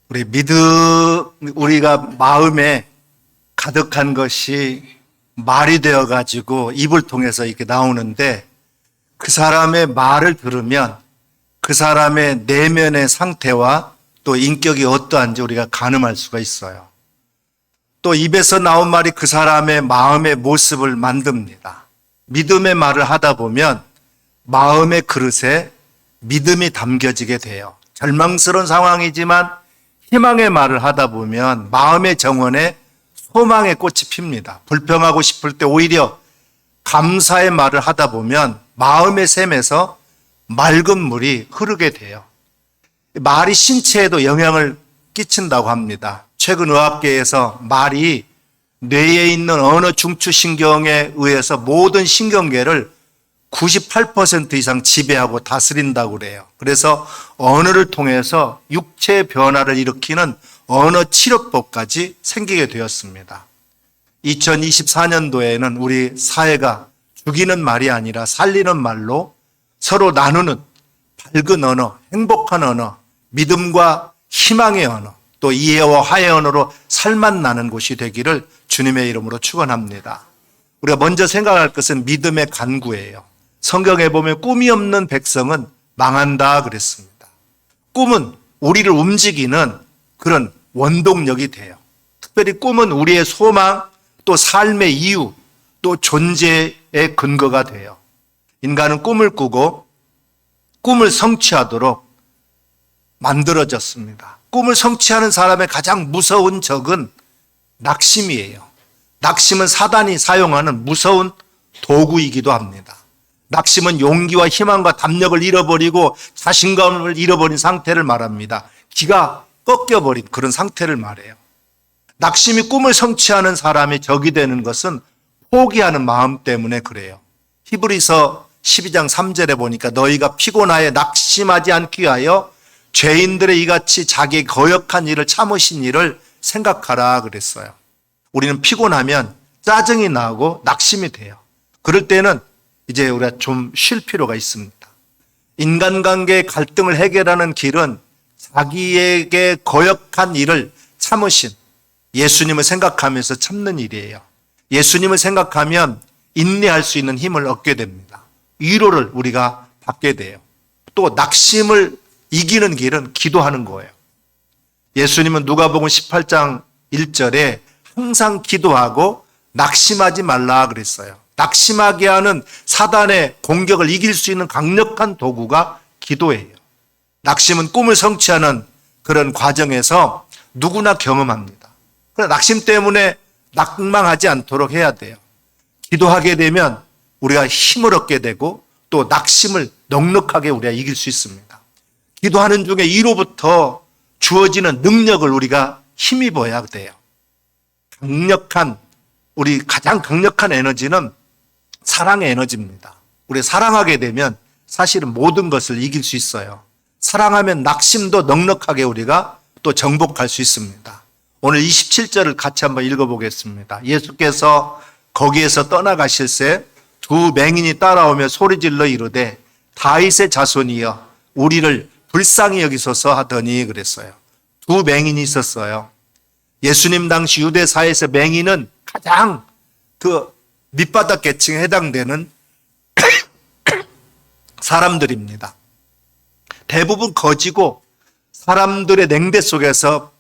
우리가 마음에 가득한 것이 말이 되어 가지고 입을 통해서 이렇게 나오는데, 그 사람의 말을 들으면 그 사람의 내면의 상태와 또 인격이 어떠한지 우리가 가늠할 수가 있어요. 또 입에서 나온 말이 그 사람의 마음의 모습을 만듭니다. 믿음의 말을 하다 보면 마음의 그릇에 믿음이 담겨지게 돼요. 절망스러운 상황이지만 희망의 말을 하다 보면 마음의 정원에 소망의 꽃이 핍니다. 불평하고 싶을 때 오히려 감사의 말을 하다 보면 마음의 샘에서 맑은 물이 흐르게 돼요. 말이 신체에도 영향을 끼친다고 합니다. 최근 의학계에서 말이 뇌에 있는 언어 중추신경에 의해서 모든 신경계를 98% 이상 지배하고 다스린다고 그래요. 그래서 언어를 통해서 육체의 변화를 일으키는 언어 치료법까지 생기게 되었습니다. 2024년도에는 우리 사회가 죽이는 말이 아니라 살리는 말로 서로 나누는 밝은 언어, 행복한 언어, 믿음과 희망의 언어, 또 이해와 화해의 언어로 살만 나는 곳이 되기를 주님의 이름으로 축원합니다. 우리가 먼저 생각할 것은 믿음의 간구예요. 성경에 보면 꿈이 없는 백성은 망한다 그랬습니다. 꿈은 우리를 움직이는 그런 원동력이 돼요. 특별히 꿈은 우리의 소망, 또 삶의 이유, 또 존재의 근거가 돼요. 인간은 꿈을 꾸고 꿈을 성취하도록 만들어졌습니다. 꿈을 성취하는 사람의 가장 무서운 적은 낙심이에요. 낙심은 사단이 사용하는 무서운 도구이기도 합니다. 낙심은 용기와 희망과 담력을 잃어버리고 자신감을 잃어버린 상태를 말합니다. 기가 꺾여버린 그런 상태를 말해요. 낙심이 꿈을 성취하는 사람의 적이 되는 것은 포기하는 마음 때문에 그래요. 히브리서 12장 3절에 보니까 너희가 피곤하여 낙심하지 않기 위하여 죄인들의 이같이 자기 거역한 일을 참으신 일을 생각하라 그랬어요. 우리는 피곤하면 짜증이 나고 낙심이 돼요. 그럴 때는 이제 우리가 좀 쉴 필요가 있습니다. 인간관계의 갈등을 해결하는 길은 자기에게 거역한 일을 참으신 예수님을 생각하면서 참는 일이에요. 예수님을 생각하면 인내할 수 있는 힘을 얻게 됩니다. 위로를 우리가 받게 돼요. 또 낙심을 이기는 길은 기도하는 거예요. 예수님은 누가복음 18장 1절에 항상 기도하고 낙심하지 말라 그랬어요. 낙심하게 하는 사단의 공격을 이길 수 있는 강력한 도구가 기도예요. 낙심은 꿈을 성취하는 그런 과정에서 누구나 경험합니다. 그래서 낙심 때문에 낙망하지 않도록 해야 돼요. 기도하게 되면 우리가 힘을 얻게 되고 또 낙심을 넉넉하게 우리가 이길 수 있습니다. 기도하는 중에 이로부터 주어지는 능력을 우리가 힘입어야 돼요. 우리 가장 강력한 에너지는 사랑의 에너지입니다. 우리 사랑하게 되면 사실은 모든 것을 이길 수 있어요. 사랑하면 낙심도 넉넉하게 우리가 또 정복할 수 있습니다. 오늘 27절을 같이 한번 읽어보겠습니다. 예수께서 거기에서 떠나가실새 두 맹인이 따라오며 소리질러 이르되 다윗의 자손이여 우리를 불쌍히 여기소서 하더니 그랬어요. 두 맹인이 있었어요. 예수님 당시 유대 사회에서 맹인은 가장 그 밑바닥 계층에 해당되는 사람들입니다. 대부분 거지고 사람들의 냉대 속에서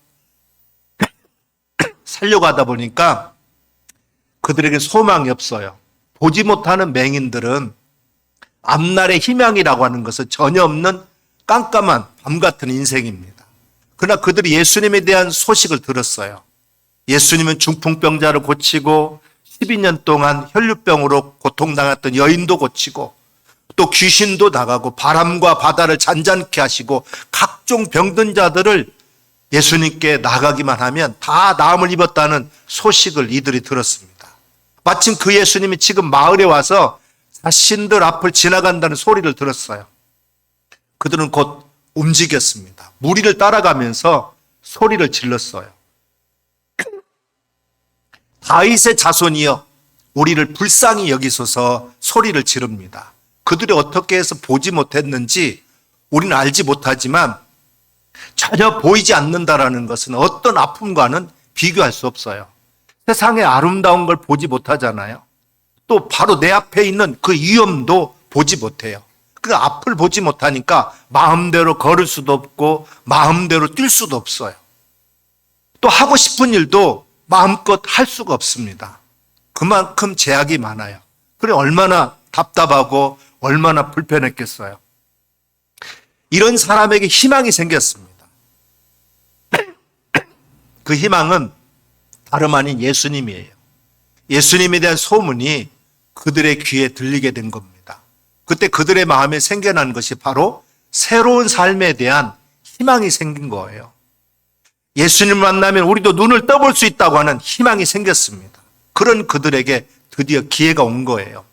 살려가다 보니까 그들에게 소망이 없어요. 보지 못하는 맹인들은 앞날의 희망이라고 하는 것은 전혀 없는 깜깜한 밤 같은 인생입니다. 그러나 그들이 예수님에 대한 소식을 들었어요. 예수님은 중풍병자를 고치고 12년 동안 혈류병으로 고통당했던 여인도 고치고 또 귀신도 나가고 바람과 바다를 잔잔케 하시고 각종 병든 자들을 예수님께 나가기만 하면 다 나음을 입었다는 소식을 이들이 들었습니다. 마침 그 예수님이 지금 마을에 와서 자신들 앞을 지나간다는 소리를 들었어요. 그들은 곧 움직였습니다. 무리를 따라가면서 소리를 질렀어요. 다윗의 자손이여 우리를 불쌍히 여기소서 소리를 지릅니다. 그들이 어떻게 해서 보지 못했는지 우리는 알지 못하지만 전혀 보이지 않는다라는 것은 어떤 아픔과는 비교할 수 없어요. 세상의 아름다운 걸 보지 못하잖아요. 또 바로 내 앞에 있는 그 위험도 보지 못해요. 그 앞을 보지 못하니까 마음대로 걸을 수도 없고 마음대로 뛸 수도 없어요. 또 하고 싶은 일도 마음껏 할 수가 없습니다. 그만큼 제약이 많아요. 그래 얼마나 답답하고 얼마나 불편했겠어요. 이런 사람에게 희망이 생겼습니다. 그 희망은 다름 아닌 예수님이에요. 예수님에 대한 소문이 그들의 귀에 들리게 된 겁니다. 그때 그들의 마음에 생겨난 것이 바로 새로운 삶에 대한 희망이 생긴 거예요. 예수님을 만나면 우리도 눈을 떠볼 수 있다고 하는 희망이 생겼습니다. 그런 그들에게 드디어 기회가 온 거예요.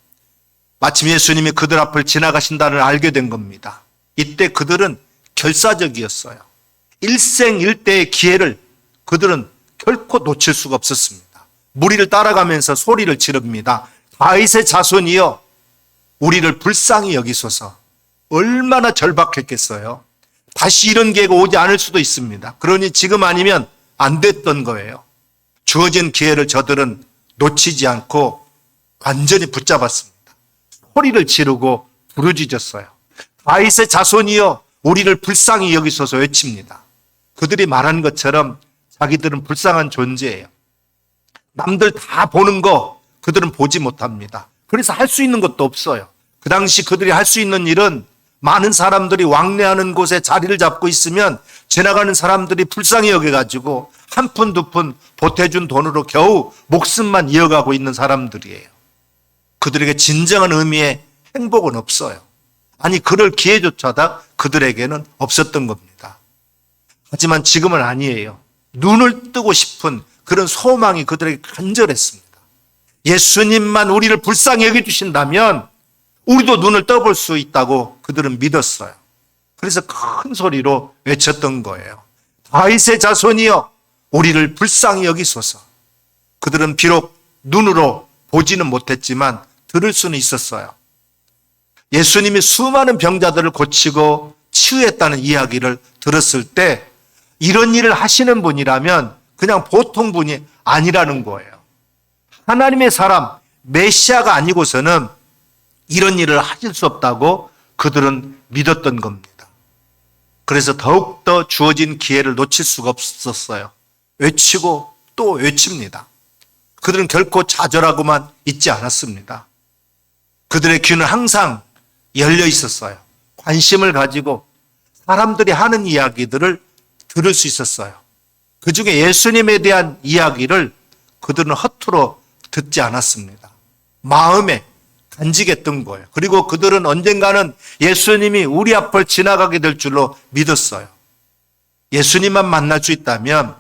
마침 예수님이 그들 앞을 지나가신다는 알게 된 겁니다. 이때 그들은 결사적이었어요. 일생일대의 기회를 그들은 결코 놓칠 수가 없었습니다. 무리를 따라가면서 소리를 지릅니다. 다윗의 자손이여 우리를 불쌍히 여기소서. 얼마나 절박했겠어요. 다시 이런 기회가 오지 않을 수도 있습니다. 그러니 지금 아니면 안 됐던 거예요. 주어진 기회를 저들은 놓치지 않고 완전히 붙잡았습니다. 소리를 지르고 부르짖었어요. 다윗의 자손이여 우리를 불쌍히 여기소서 외칩니다. 그들이 말한 것처럼 자기들은 불쌍한 존재예요. 남들 다 보는 거 그들은 보지 못합니다. 그래서 할 수 있는 것도 없어요. 그 당시 그들이 할 수 있는 일은 많은 사람들이 왕래하는 곳에 자리를 잡고 있으면 지나가는 사람들이 불쌍히 여겨가지고 한 푼 두 푼 보태준 돈으로 겨우 목숨만 이어가고 있는 사람들이에요. 그들에게 진정한 의미의 행복은 없어요. 아니 그럴 기회조차도 그들에게는 없었던 겁니다. 하지만 지금은 아니에요. 눈을 뜨고 싶은 그런 소망이 그들에게 간절했습니다. 예수님만 우리를 불쌍히 여겨주신다면 우리도 눈을 떠볼 수 있다고 그들은 믿었어요. 그래서 큰 소리로 외쳤던 거예요. 다윗의 자손이여 우리를 불쌍히 여기소서. 그들은 비록 눈으로 보지는 못했지만 들을 수는 있었어요. 예수님이 수많은 병자들을 고치고 치유했다는 이야기를 들었을 때 이런 일을 하시는 분이라면 그냥 보통 분이 아니라는 거예요. 하나님의 사람, 메시아가 아니고서는 이런 일을 하실 수 없다고 그들은 믿었던 겁니다. 그래서 더욱더 주어진 기회를 놓칠 수가 없었어요. 외치고 또 외칩니다. 그들은 결코 좌절하고만 있지 않았습니다. 그들의 귀는 항상 열려 있었어요. 관심을 가지고 사람들이 하는 이야기들을 들을 수 있었어요. 그 중에 예수님에 대한 이야기를 그들은 허투루 듣지 않았습니다. 마음에 간직했던 거예요. 그리고 그들은 언젠가는 예수님이 우리 앞을 지나가게 될 줄로 믿었어요. 예수님만 만날 수 있다면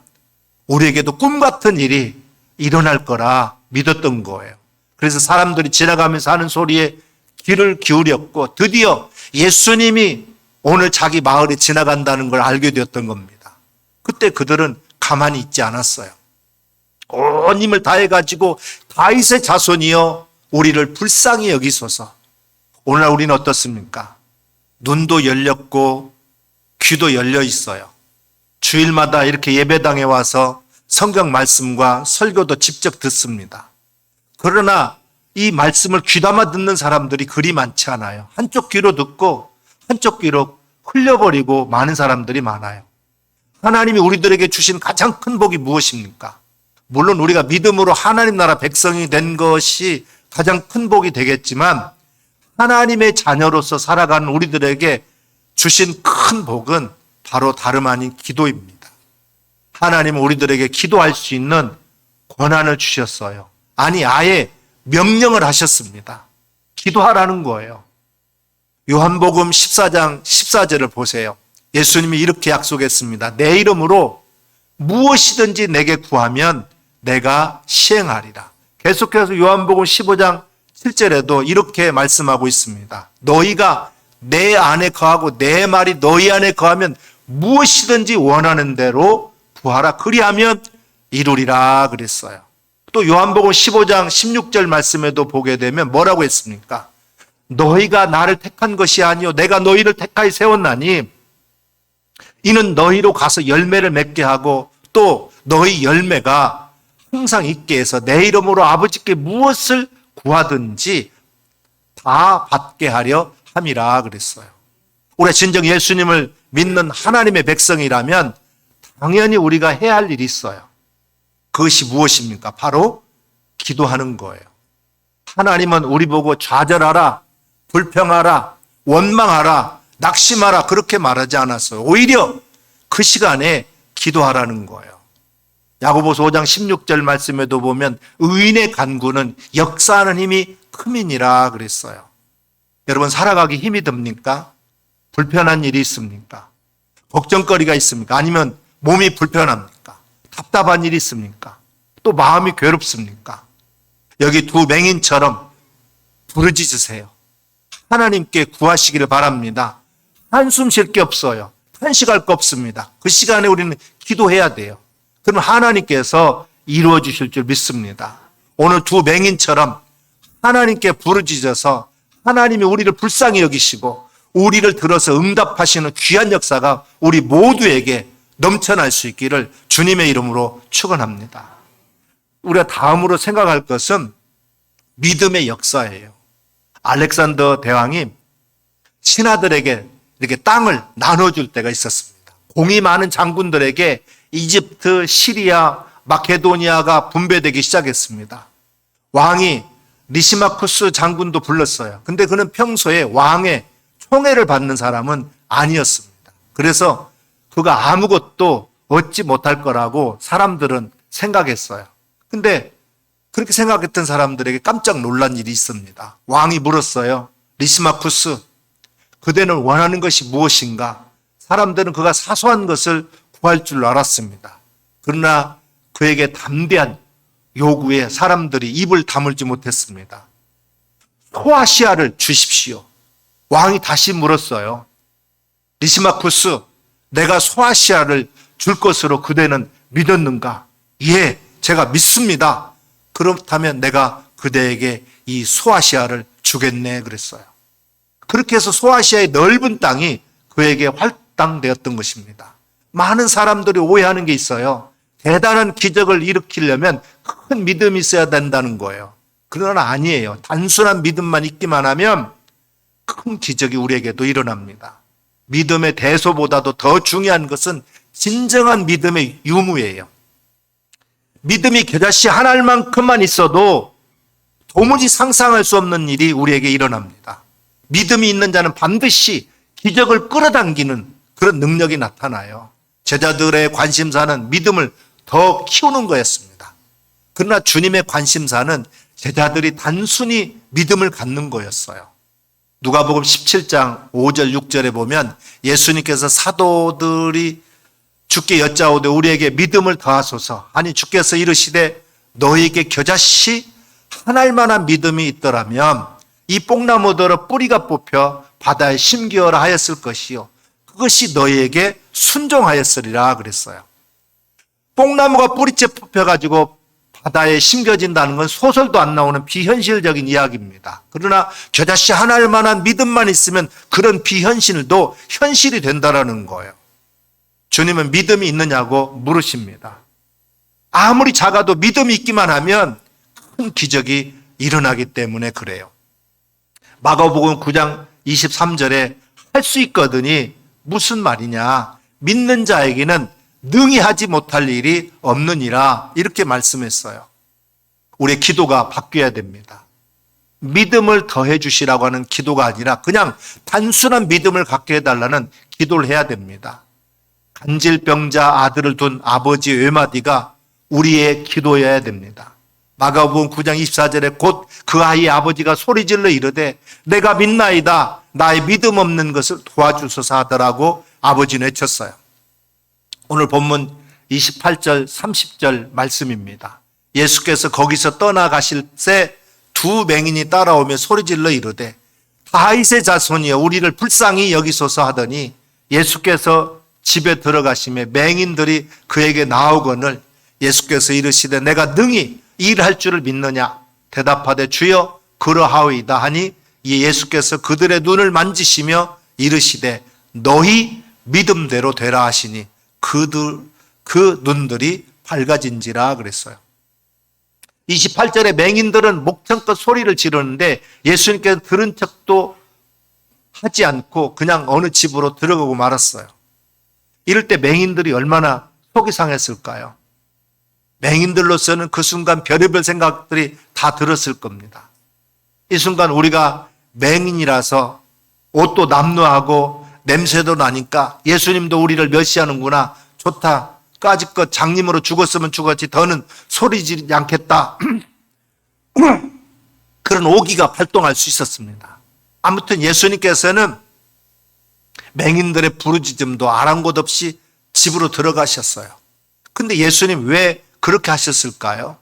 우리에게도 꿈 같은 일이 일어날 거라 믿었던 거예요. 그래서 사람들이 지나가면서 하는 소리에 귀를 기울였고 드디어 예수님이 오늘 자기 마을에 지나간다는 걸 알게 되었던 겁니다. 그때 그들은 가만히 있지 않았어요. 온 힘을 다해가지고 다윗의 자손이여 우리를 불쌍히 여기소서. 오늘날 우리는 어떻습니까? 눈도 열렸고 귀도 열려 있어요. 주일마다 이렇게 예배당에 와서 성경 말씀과 설교도 직접 듣습니다. 그러나 이 말씀을 귀담아 듣는 사람들이 그리 많지 않아요. 한쪽 귀로 듣고 한쪽 귀로 흘려버리고 많은 사람들이 많아요. 하나님이 우리들에게 주신 가장 큰 복이 무엇입니까? 물론 우리가 믿음으로 하나님 나라 백성이 된 것이 가장 큰 복이 되겠지만 하나님의 자녀로서 살아가는 우리들에게 주신 큰 복은 바로 다름 아닌 기도입니다. 하나님은 우리들에게 기도할 수 있는 권한을 주셨어요. 아니 아예 명령을 하셨습니다. 기도하라는 거예요. 요한복음 14장 14절을 보세요. 예수님이 이렇게 약속했습니다. 내 이름으로 무엇이든지 내게 구하면 내가 시행하리라. 계속해서 요한복음 15장 7절에도 이렇게 말씀하고 있습니다. 너희가 내 안에 거하고 내 말이 너희 안에 거하면 무엇이든지 원하는 대로 구하라. 그리하면 이루리라 그랬어요. 또 요한복음 15장 16절 말씀에도 보게 되면 뭐라고 했습니까? 너희가 나를 택한 것이 아니요 내가 너희를 택하여 세웠나니 이는 너희로 가서 열매를 맺게 하고 또 너희 열매가 항상 있게 해서 내 이름으로 아버지께 무엇을 구하든지 다 받게 하려 함이라 그랬어요. 우리가 진정 예수님을 믿는 하나님의 백성이라면 당연히 우리가 해야 할 일이 있어요. 그것이 무엇입니까? 바로 기도하는 거예요. 하나님은 우리 보고 좌절하라, 불평하라, 원망하라, 낙심하라 그렇게 말하지 않았어요. 오히려 그 시간에 기도하라는 거예요. 야고보서 5장 16절 말씀에도 보면 의인의 간구는 역사하는 힘이 큼이니라 그랬어요. 여러분 살아가기 힘이 듭니까? 불편한 일이 있습니까? 걱정거리가 있습니까? 아니면 몸이 불편합니까? 답답한 일이 있습니까? 또 마음이 괴롭습니까? 여기 두 맹인처럼 부르짖으세요. 하나님께 구하시기를 바랍니다. 한숨 쉴 게 없어요. 탄식할 거 없습니다. 그 시간에 우리는 기도해야 돼요. 그럼 하나님께서 이루어 주실 줄 믿습니다. 오늘 두 맹인처럼 하나님께 부르짖어서 하나님이 우리를 불쌍히 여기시고 우리를 들어서 응답하시는 귀한 역사가 우리 모두에게 넘쳐날 수 있기를 주님의 이름으로 축원합니다. 우리가 다음으로 생각할 것은 믿음의 역사예요. 알렉산더 대왕이 신하들에게 이렇게 땅을 나눠줄 때가 있었습니다. 공이 많은 장군들에게 이집트, 시리아, 마케도니아가 분배되기 시작했습니다. 왕이 리시마쿠스 장군도 불렀어요. 근데 그는 평소에 왕의 총애를 받는 사람은 아니었습니다. 그래서 그가 아무것도 얻지 못할 거라고 사람들은 생각했어요. 근데 그렇게 생각했던 사람들에게 깜짝 놀란 일이 있습니다. 왕이 물었어요. 리시마쿠스, 그대는 원하는 것이 무엇인가? 사람들은 그가 사소한 것을 구할 줄 알았습니다. 그러나 그에게 담대한 요구에 사람들이 입을 다물지 못했습니다. 소아시아를 주십시오. 왕이 다시 물었어요. 리시마쿠스, 내가 소아시아를 줄 것으로 그대는 믿었는가? 예, 제가 믿습니다. 그렇다면 내가 그대에게 이 소아시아를 주겠네 그랬어요. 그렇게 해서 소아시아의 넓은 땅이 그에게 할당되었던 것입니다. 많은 사람들이 오해하는 게 있어요. 대단한 기적을 일으키려면 큰 믿음이 있어야 된다는 거예요. 그러나 아니에요. 단순한 믿음만 있기만 하면 큰 기적이 우리에게도 일어납니다. 믿음의 대소보다도 더 중요한 것은 진정한 믿음의 유무예요. 믿음이 겨자씨 한 알만큼만 있어도 도무지 상상할 수 없는 일이 우리에게 일어납니다. 믿음이 있는 자는 반드시 기적을 끌어당기는 그런 능력이 나타나요. 제자들의 관심사는 믿음을 더 키우는 거였습니다. 그러나 주님의 관심사는 제자들이 단순히 믿음을 갖는 거였어요. 누가복음 17장 5절 6절에 보면 예수님께서 사도들이 주께 여짜오되 우리에게 믿음을 더하소서 하니 주께서 이르시되 너희에게 겨자씨 한 알만한 믿음이 있더라면 이 뽕나무더러 뿌리가 뽑혀 바다에 심기어라 하였을 것이요 그것이 너희에게 순종하였으리라 그랬어요. 뽕나무가 뿌리째 뽑혀가지고 바다에 심겨진다는 건 소설도 안 나오는 비현실적인 이야기입니다. 그러나 겨자씨 한 알만한 믿음만 있으면 그런 비현실도 현실이 된다라는 거예요. 주님은 믿음이 있느냐고 물으십니다. 아무리 작아도 믿음이 있기만 하면 큰 기적이 일어나기 때문에 그래요. 마가복음 9장 23절에 할 수 있거든이 무슨 말이냐? 믿는 자에게는 능히 하지 못할 일이 없느니라 이렇게 말씀했어요. 우리의 기도가 바뀌어야 됩니다. 믿음을 더해 주시라고 하는 기도가 아니라 그냥 단순한 믿음을 갖게 해달라는 기도를 해야 됩니다. 간질병자 아들을 둔 아버지 외마디가 우리의 기도여야 됩니다. 마가복음 9장 24절에 곧 그 아이의 아버지가 소리질러 이르되 내가 믿나이다 나의 믿음 없는 것을 도와주소서 하더라고 아버지는 외쳤어요. 오늘 본문 28절 30절 말씀입니다. 예수께서 거기서 떠나가실 새 두 맹인이 따라오며 소리질러 이르되 다윗의 자손이여 우리를 불쌍히 여기소서 하더니 예수께서 집에 들어가시며 맹인들이 그에게 나오거늘 예수께서 이르시되 내가 능히 일할 줄을 믿느냐 대답하되 주여 그러하오이다 하니 예수께서 그들의 눈을 만지시며 이르시되 너희 믿음대로 되라 하시니 그 눈들이 밝아진지라 그랬어요. 28절에 맹인들은 목청껏 소리를 지르는데 예수님께서 들은 척도 하지 않고 그냥 어느 집으로 들어가고 말았어요. 이럴 때 맹인들이 얼마나 속이 상했을까요? 맹인들로서는 그 순간 별의별 생각들이 다 들었을 겁니다. 이 순간 우리가 맹인이라서 옷도 남루하고 냄새도 나니까 예수님도 우리를 멸시하는구나, 좋다, 까짓것 장님으로 죽었으면 죽었지 더는 소리 지르지 않겠다, 그런 오기가 발동할 수 있었습니다. 아무튼 예수님께서는 맹인들의 부르짖음도 아랑곳 없이 집으로 들어가셨어요. 근데 예수님 왜 그렇게 하셨을까요?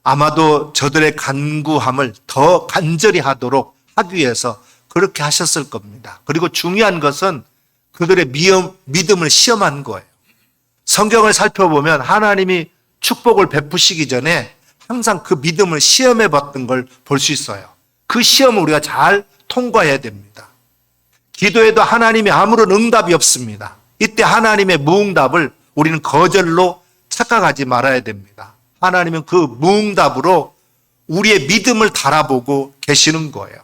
아마도 저들의 간구함을 더 간절히 하도록 하기 위해서 그렇게 하셨을 겁니다. 그리고 중요한 것은 그들의 믿음을 시험한 거예요. 성경을 살펴보면 하나님이 축복을 베푸시기 전에 항상 그 믿음을 시험해 봤던 걸 볼 수 있어요. 그 시험을 우리가 잘 통과해야 됩니다. 기도에도 하나님이 아무런 응답이 없습니다. 이때 하나님의 무응답을 우리는 거절로 착각하지 말아야 됩니다. 하나님은 그 무응답으로 우리의 믿음을 달아보고 계시는 거예요.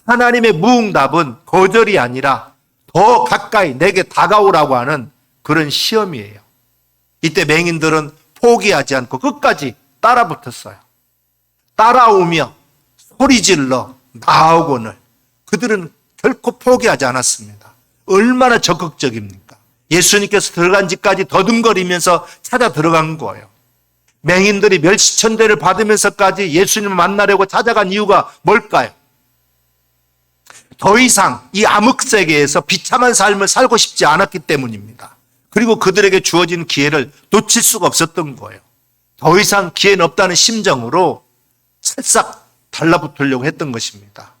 하나님의 무응답은 거절이 아니라 더 가까이 내게 다가오라고 하는 그런 시험이에요. 이때 맹인들은 포기하지 않고 끝까지 따라붙었어요. 따라오며 소리질러 나오거늘 그들은 결코 포기하지 않았습니다. 얼마나 적극적입니까? 예수님께서 들어간 집까지 더듬거리면서 찾아 들어간 거예요. 맹인들이 멸시천대를 받으면서까지 예수님을 만나려고 찾아간 이유가 뭘까요? 더 이상 이 암흑세계에서 비참한 삶을 살고 싶지 않았기 때문입니다. 그리고 그들에게 주어진 기회를 놓칠 수가 없었던 거예요. 더 이상 기회는 없다는 심정으로 살짝 달라붙으려고 했던 것입니다.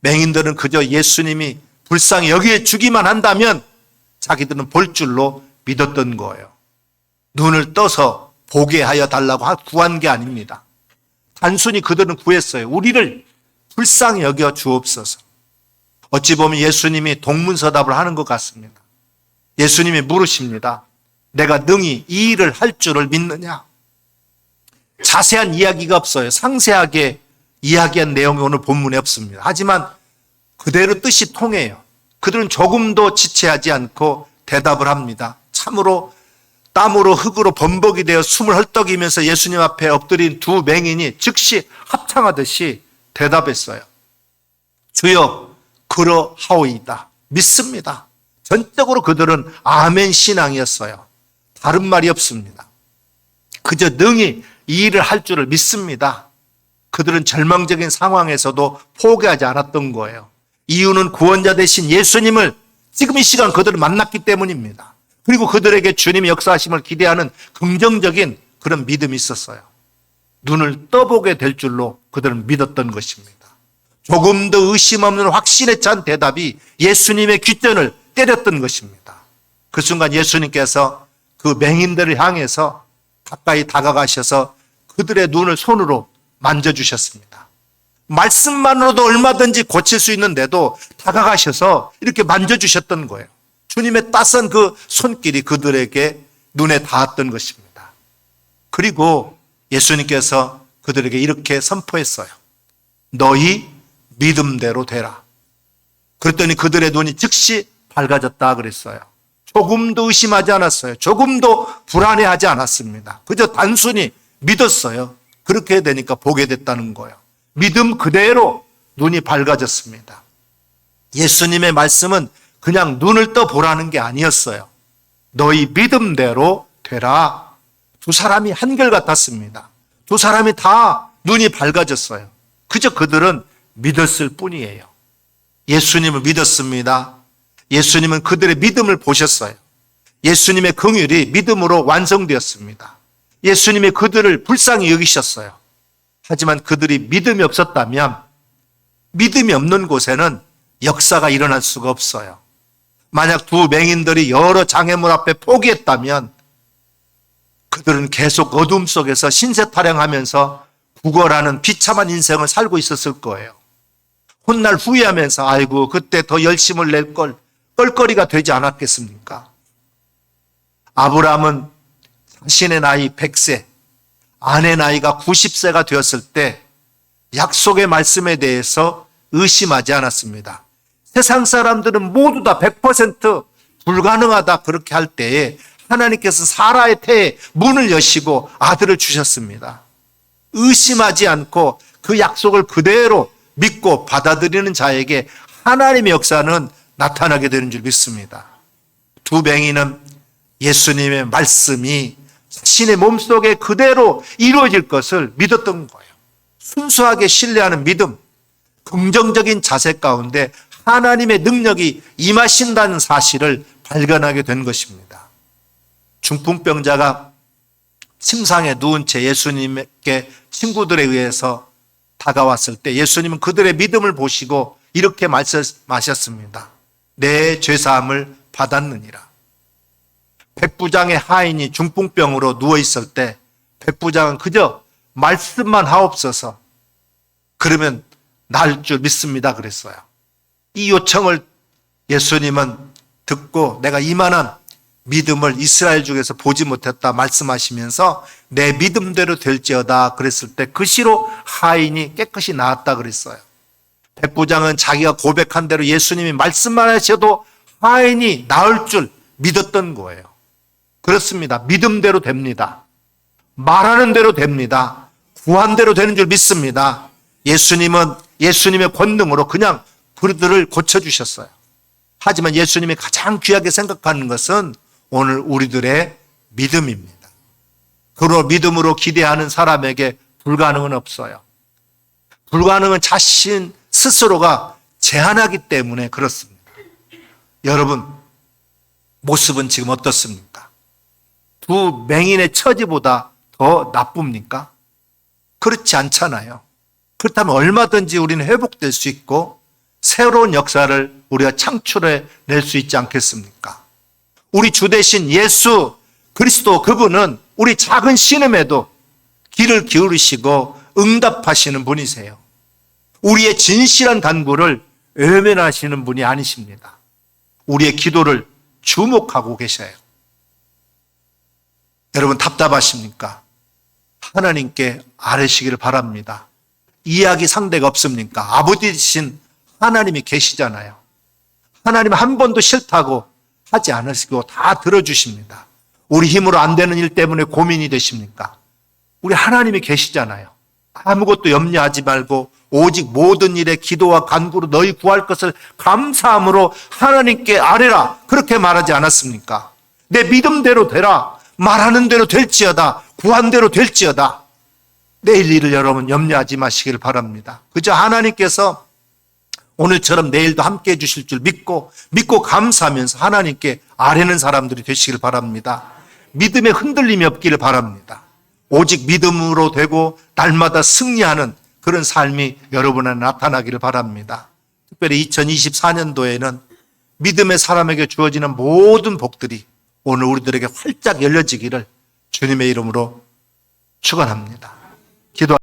맹인들은 그저 예수님이 불쌍히 여기에 주기만 한다면 자기들은 볼 줄로 믿었던 거예요. 눈을 떠서 보게 하여 달라고 구한 게 아닙니다. 단순히 그들은 구했어요. 우리를 불쌍히 여겨 주옵소서. 어찌 보면 예수님이 동문서답을 하는 것 같습니다. 예수님이 물으십니다. 내가 능히 이 일을 할 줄을 믿느냐? 자세한 이야기가 없어요. 상세하게 이야기한 내용이 오늘 본문에 없습니다. 하지만 그대로 뜻이 통해요. 그들은 조금도 지체하지 않고 대답을 합니다. 참으로 땀으로 흙으로 범벅이 되어 숨을 헐떡이면서 예수님 앞에 엎드린 두 맹인이 즉시 합창하듯이 대답했어요. 주여 그러하오이다. 믿습니다. 전적으로 그들은 아멘 신앙이었어요. 다른 말이 없습니다. 그저 능히 이 일을 할 줄을 믿습니다. 그들은 절망적인 상황에서도 포기하지 않았던 거예요. 이유는 구원자 되신 예수님을 지금 이 시간 그들을 만났기 때문입니다. 그리고 그들에게 주님의 역사하심을 기대하는 긍정적인 그런 믿음이 있었어요. 눈을 떠보게 될 줄로 그들은 믿었던 것입니다. 조금 더 의심 없는 확신에 찬 대답이 예수님의 귓전을 때렸던 것입니다. 그 순간 예수님께서 그 맹인들을 향해서 가까이 다가가셔서 그들의 눈을 손으로 만져주셨습니다. 말씀만으로도 얼마든지 고칠 수 있는데도 다가가셔서 이렇게 만져주셨던 거예요. 주님의 따스한 그 손길이 그들에게 눈에 닿았던 것입니다. 그리고 예수님께서 그들에게 이렇게 선포했어요. 너희 믿음대로 되라. 그랬더니 그들의 눈이 즉시 밝아졌다 그랬어요. 조금도 의심하지 않았어요. 조금도 불안해하지 않았습니다. 그저 단순히 믿었어요. 그렇게 되니까 보게 됐다는 거예요. 믿음 그대로 눈이 밝아졌습니다. 예수님의 말씀은 그냥 눈을 떠 보라는 게 아니었어요. 너희 믿음대로 되라. 두 사람이 한결같았습니다. 두 사람이 다 눈이 밝아졌어요. 그저 그들은 믿었을 뿐이에요. 예수님을 믿었습니다. 예수님은 그들의 믿음을 보셨어요. 예수님의 긍휼이 믿음으로 완성되었습니다. 예수님이 그들을 불쌍히 여기셨어요. 하지만 그들이 믿음이 없었다면 믿음이 없는 곳에는 역사가 일어날 수가 없어요. 만약 두 맹인들이 여러 장애물 앞에 포기했다면 그들은 계속 어둠 속에서 신세 타령하면서 구걸하는 비참한 인생을 살고 있었을 거예요. 훗날 후회하면서 아이고 그때 더 열심을 낼 걸, 떨거리가 되지 않았겠습니까? 아브라함은 자신의 나이 100세, 아내 나이가 90세가 되었을 때 약속의 말씀에 대해서 의심하지 않았습니다. 세상 사람들은 모두 다 100% 불가능하다 그렇게 할 때에 하나님께서 사라의 태에 문을 여시고 아들을 주셨습니다. 의심하지 않고 그 약속을 그대로 믿고 받아들이는 자에게 하나님의 역사는 나타나게 되는 줄 믿습니다. 두 맹인은 예수님의 말씀이 자신의 몸속에 그대로 이루어질 것을 믿었던 거예요. 순수하게 신뢰하는 믿음, 긍정적인 자세 가운데 하나님의 능력이 임하신다는 사실을 발견하게 된 것입니다. 중풍병자가 침상에 누운 채 예수님께 친구들에 의해서 다가왔을 때 예수님은 그들의 믿음을 보시고 이렇게 말씀하셨습니다. 내 죄사함을 받았느니라. 백부장의 하인이 중풍병으로 누워있을 때 백부장은 그저 말씀만 하옵소서, 그러면 나을 줄 믿습니다 그랬어요. 이 요청을 예수님은 듣고 내가 이만한 믿음을 이스라엘 중에서 보지 못했다 말씀하시면서 내 믿음대로 될지어다 그랬을 때 그 시로 하인이 깨끗이 나았다 그랬어요. 백부장은 자기가 고백한 대로 예수님이 말씀만 하셔도 하인이 나을 줄 믿었던 거예요. 그렇습니다. 믿음대로 됩니다. 말하는 대로 됩니다. 구한 대로 되는 줄 믿습니다. 예수님은 예수님의 권능으로 그냥 그들을 고쳐주셨어요. 하지만 예수님이 가장 귀하게 생각하는 것은 오늘 우리들의 믿음입니다. 그로 믿음으로 기대하는 사람에게 불가능은 없어요. 불가능은 자신 스스로가 제한하기 때문에 그렇습니다. 여러분, 모습은 지금 어떻습니까? 두 맹인의 처지보다 더 나쁩니까? 그렇지 않잖아요. 그렇다면 얼마든지 우리는 회복될 수 있고 새로운 역사를 우리가 창출해 낼 수 있지 않겠습니까? 우리 주 대신 예수 그리스도, 그분은 우리 작은 신음에도 귀를 기울이시고 응답하시는 분이세요. 우리의 진실한 간구를 외면하시는 분이 아니십니다. 우리의 기도를 주목하고 계셔요. 여러분, 답답하십니까? 하나님께 아뢰시기를 바랍니다. 이야기 상대가 없습니까? 아버지이신 하나님이 계시잖아요. 하나님 한 번도 싫다고 하지 않으시고 다 들어주십니다. 우리 힘으로 안 되는 일 때문에 고민이 되십니까? 우리 하나님이 계시잖아요. 아무것도 염려하지 말고 오직 모든 일에 기도와 간구로 너희 구할 것을 감사함으로 하나님께 아뢰라, 그렇게 말하지 않았습니까? 내 믿음대로 되라, 말하는 대로 될지어다, 구한 대로 될지어다. 내일 일을 여러분 염려하지 마시길 바랍니다. 그저 하나님께서 오늘처럼 내일도 함께 해주실 줄 믿고 감사하면서 하나님께 아뢰는 사람들이 되시길 바랍니다. 믿음에 흔들림이 없기를 바랍니다. 오직 믿음으로 되고 날마다 승리하는 그런 삶이 여러분에 나타나기를 바랍니다. 특별히 2024년도에는 믿음의 사람에게 주어지는 모든 복들이 오늘 우리들에게 활짝 열려지기를 주님의 이름으로 축원합니다.